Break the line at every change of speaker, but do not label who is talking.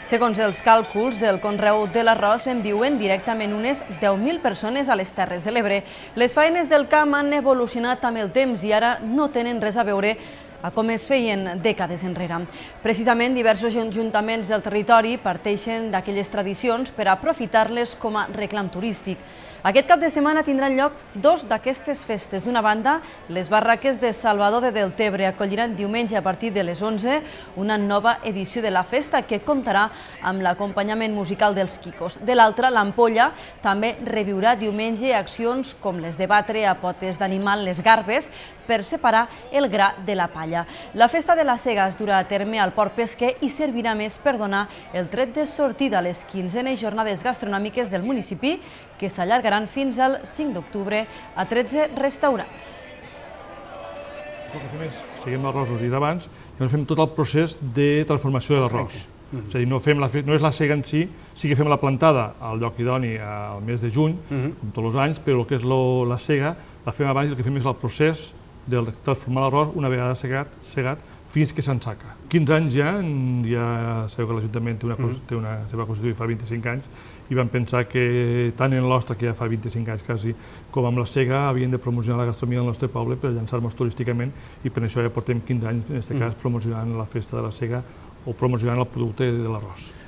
Segons els càlculs del conreu de l'arròs, en viuen directament unes 10.000 persones a les Terres de l'Ebre. Les faenes del camp han evolucionat amb el temps i ara no tenen res a veure a com es feien dècades enrere. Precisament, diversos ajuntaments del territori parteixen d'aquelles tradicions per aprofitar-les com a reclam turístic. Aquest cap de setmana tindran lloc dos d'aquestes festes. D'una banda, les barraques de Salvador de Deltebre acolliran diumenge a partir de les 11 una nova edició de la festa que comptarà amb l'acompanyament musical dels Quicos. De l'altra, l'Ampolla també reviurà diumenge accions com les de batre a potes d'animal les garbes per separar el gra de la palla. La festa de la Sega es durà a terme al Port Pesquer i servirà més per donar el tret de sortida a les 15enes jornades gastronòmiques del municipi que s'allargaran fins al 5 d'octubre a 13 restaurants.
El que fem és, seguim l'arròs us dit abans, i fem tot el procés de transformació de l'arròs. És a dir, no és la sega en si, sí que fem la plantada al lloc idoni al mes de juny, com tots els anys, però el que és la sega la fem abans i el que fem és el procés de transformar l'arròs una vegada segat fins que s'ensaca. 15 anys ja sabeu que l'Ajuntament té una seva constitució fa 25 anys i vam pensar que tant en l'ostra, que ja fa 25 anys quasi, com amb la sega havien de promocionar la gastronomia del nostre poble per llançar-nos turísticament i per això ja portem 15 anys, en aquest cas, promocionant la festa de la sega o promocionant el producte de l'arròs.